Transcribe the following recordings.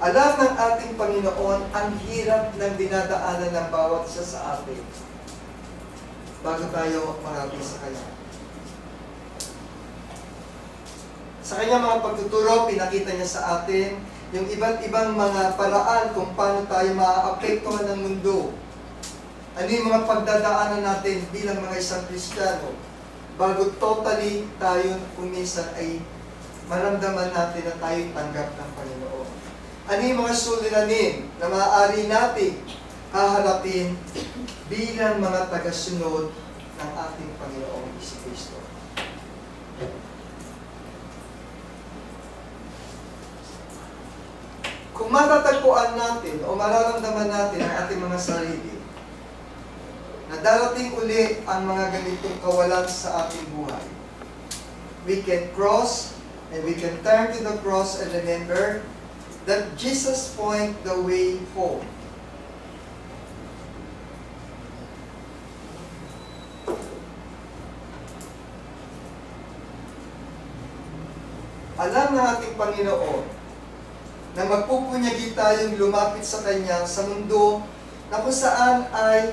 Alam ng ating Panginoon ang hirap ng dinadaanan ng bawat isa sa atin bago tayo marating sa Kanya. Sa Kanyang mga pagtuturo, pinakita niya sa atin yung iba't ibang mga paraan kung paano tayo maaapektuhan ng mundo. Ano yung mga pagdadaanan natin bilang mga isang Kristiyano bago totally tayo kuminsan ay maramdaman natin na tayo'y tanggap ng Panginoon. Ano yung mga suliranin na maaari natin haharapin bilang mga tagasunod ng ating Panginoong Jesucristo. Kung matatagpuan natin o mararamdaman natin ang ating mga sarili na darating uli ang mga ganitong kawalan sa ating buhay, we can cross and we can turn to the cross and remember that Jesus point the way home. Alam ng ating Panginoon na magpupunyagi tayong lumapit sa Kanya sa mundo na kung saan ay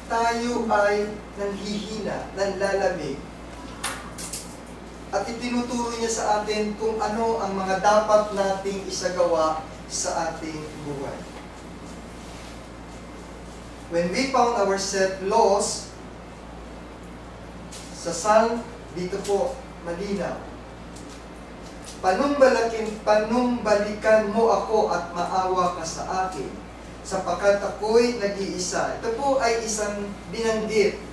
tayo ay nanghihina, nanlalamig. At itinuturo niya sa atin kung ano ang mga dapat nating isagawa sa ating buhay. When we found ourselves lost, sa Psalm, dito po, malinaw. Panumbalikan mo ako at maawa ka sa akin, sapagkat ako'y nag-iisa. Ito po ay isang binanggit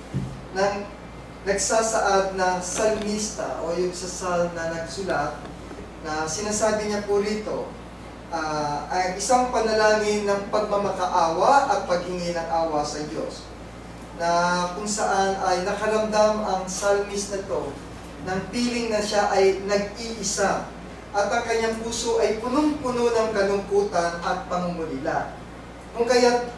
ng nagsasaad na salmista o yung sa Psalm na nagsulat na sinasabi niya po rito ay isang panalangin ng pagmamakaawa at paghingi ng awa sa Diyos, na kung saan ay nakaramdam ang psalmist na to ng feeling na siya ay nag-iisa at ang kanyang puso ay punong-puno ng kalungkutan at pangungulila. Kung kaya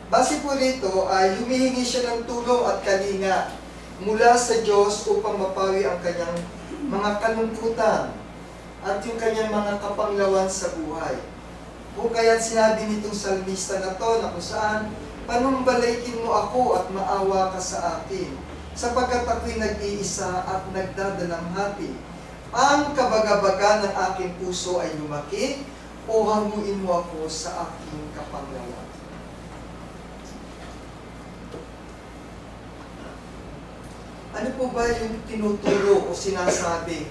base po rito ay humihingi siya ng tulong at kalinga mula sa Diyos upang mapawi ang kanyang mga kalungkutan at yung kanyang mga kapanglawan sa buhay. Kung kaya't sinabi nitong salmista na to na kung saan, panumbalikin mo ako at maawa ka sa akin, sapagkat ako'y nag-iisa at nagdadalamhati. Ang kabagabaga ng aking puso ay lumaki, o hanguin mo ako sa aking kapanglawan. Ano po ba yung tinuturo o sinasabi?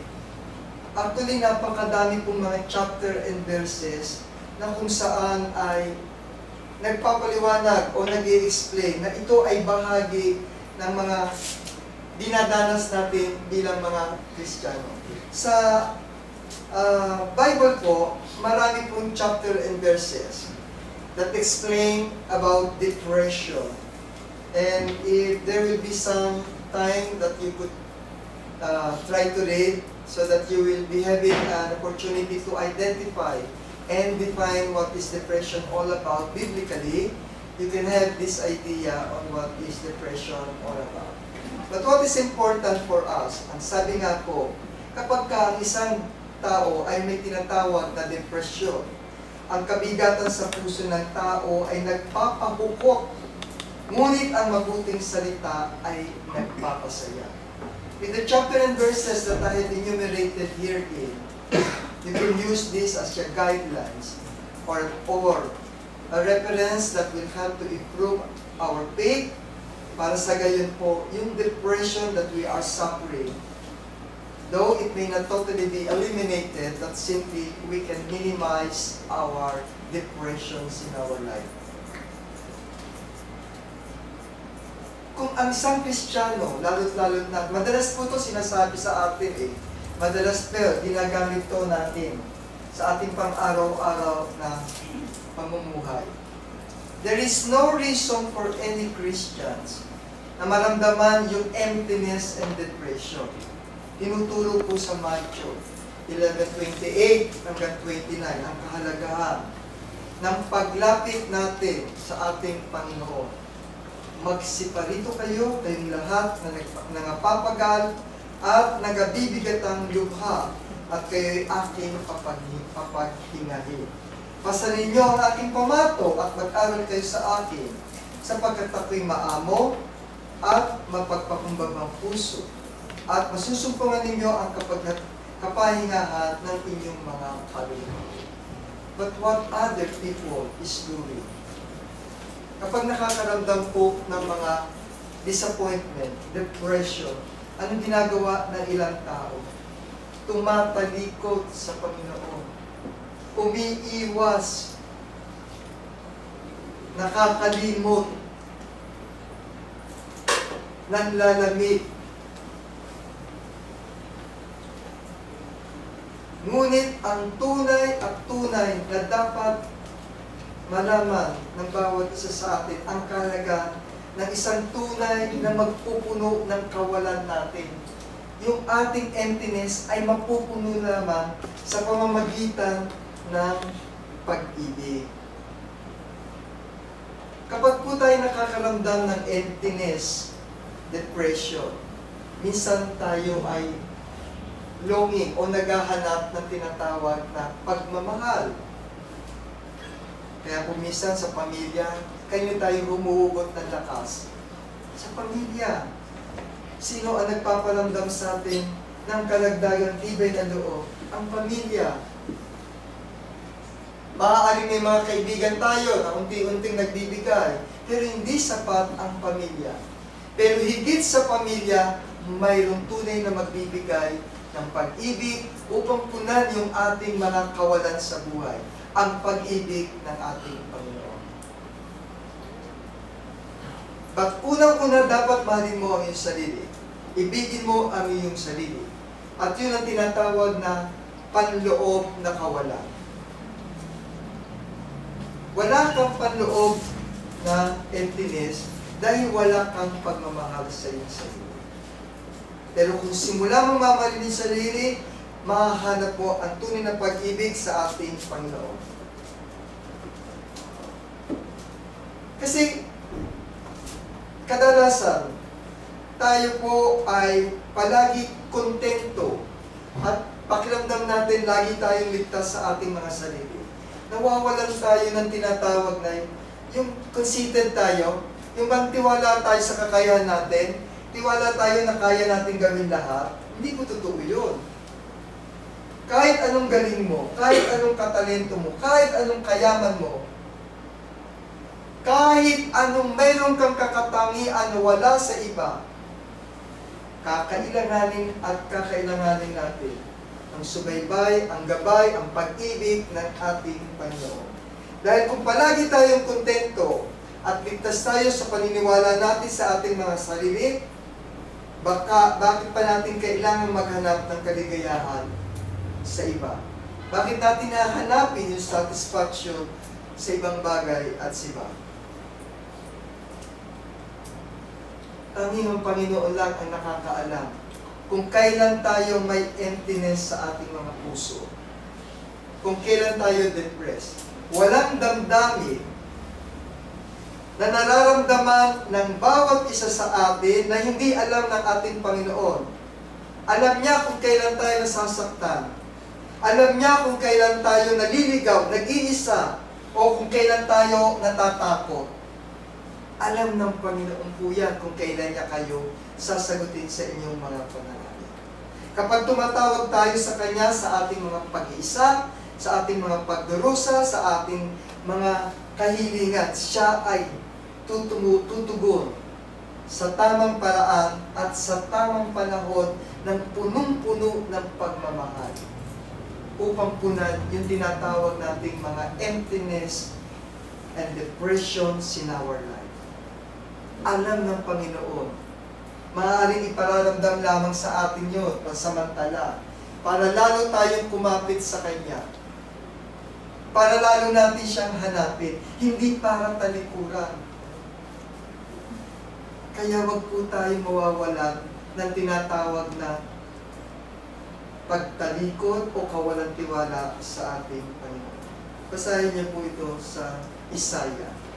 Actually, napakadami pong mga chapter and verses na kung saan ay nagpapaliwanag o nag-i-explain na ito ay bahagi ng mga dinadanas natin bilang mga Kristiyano. Sa Bible po, marami pong chapter and verses that explain about depression. And if there will be some time that you could try to read so that you will be having an opportunity to identify and define what is depression all about biblically, you can have this idea on what is depression all about. But what is important for us, ang sabi nga po, kapag ang isang tao ay may tinatawag na depression, ang kabigatan sa puso ng tao ay nagpapahukok, ngunit ang mabuting salita ay nagpapasaya. In the chapter and verses that I have enumerated herein, you can use this as your guidelines or a reference that will help to improve our faith para sa gayon po, yung depression that we are suffering, though it may not totally be eliminated, that simply we can minimize our depressions in our life. Kung ang isang Kristiyano, lalo't-lalo na, madalas po ito sinasabi sa atin madalas po, ginagamit to natin sa ating pang-araw-araw na pamumuhay. There is no reason for any Christians na maramdaman yung emptiness and depression. Tinuturo po sa Matthew 11:28 hanggang 29 ang kahalagahan ng paglapit natin sa ating Panginoon. Magsiparito kayo, kayong lahat na nangapapagal at nagabibigatang lubha, at kayo'y aking papaghingahin. Pasanin niyo ang aking pamato at mag-aral kayo sa akin, sapagkat ako'y maamo at mapagpakumbabang puso, at masusumpungan ninyo ang kapahingahan ng inyong mga kaluluwa. But what other people is doing? Kapag nakakaramdam po ng mga disappointment, depression, anong ginagawa ng ilang tao? Tumatalikod sa Panginoon. Umiiwas. Nakakalimot. Nanlalamig. Ngunit ang tunay at tunay na dapat malaman ng bawat isa sa atin ang kahalagaan ng isang tunay na magpupuno ng kawalan natin. Yung ating emptiness ay mapupuno lamang sa pamamagitan ng pag-ibig. Kapag po tayo nakakaramdam ng emptiness, depression, minsan tayo ay longing o naghahanap ng tinatawag na pagmamahal. Kaya kung minsan sa pamilya, kanyo tayo humuhugot ng lakas. Sa pamilya, sino ang nagpaparamdam sa atin ng kalagdagang tibay na loob? Ang pamilya. Maaaring may mga kaibigan tayo na unti-unting nagbibigay, pero hindi sapat ang pamilya. Pero higit sa pamilya, mayroong tunay na magbibigay ng pag-ibig upang punan yung ating mga kawalan sa buhay. Ang pag-ibig ng ating Panginoon. But unang-una, dapat mahalin mo ang iyong sarili. Ibigin mo ang iyong sarili. At yun ang tinatawag na panloob na kawalan. Wala kang panloob na emptiness dahil wala kang pagmamahal sa iyong sarili. Pero kung simula mo mamahalin yung sarili, mahahanap mo ang tunay na pag-ibig sa ating Panginoon. Kasi, kadalasan, tayo po ay palagi kontento at pakiramdam natin lagi tayong ligtas sa ating mga sarili. Nawawalan tayo ng tinatawag na yung conceited tayo, yung bang tiwala tayo sa kakayahan natin, tiwala tayo na kaya natin gawin lahat. Hindi po totoo yun. Kahit anong galing mo, kahit anong katalento mo, kahit anong kayaman mo, kahit anong mayroon kang kakatangian na wala sa iba, kakailanganin at kakailanganin natin ang subaybay, ang gabay, ang pag-ibig ng ating Panginoon. Dahil kung palagi tayong kontento at ligtas tayo sa paniniwala natin sa ating mga sarili, bakit pa natin kailangan maghanap ng kaligayahan sa iba? Bakit natin hahanapin yung satisfaction sa ibang bagay at sa iba? Tanging ang Panginoon lang ang nakakaalam kung kailan tayo may emptiness sa ating mga puso. Kung kailan tayo depressed. Walang damdamin na nararamdaman ng bawat isa sa atin na hindi alam ng ating Panginoon. Alam niya kung kailan tayo nasasaktan. Alam niya kung kailan tayo naliligaw, nag-iisa, o kung kailan tayo natatakot. Alam ng Panginoon po yan kung kailan niya kayo sasagutin sa inyong mga panalangin. Kapag tumatawag tayo sa Kanya sa ating mga pag-iisa, sa ating mga pagdurusa, sa ating mga kahilingan, siya ay tutugon sa tamang paraan at sa tamang panahon ng punong-puno ng pagmamahal upang punan yung tinatawag nating mga emptiness and depressions in our life. Alam ng Panginoon. Maaaring ipararamdam lamang sa atin yun pansamantala para lalo tayong kumapit sa Kanya. Para lalo natin siyang hanapin. Hindi para talikuran. Kaya wag po tayong mawawalan ng tinatawag na pagtalikod o kawalan tiwala sa ating Panginoon. Basahin niyo po ito sa Isaiah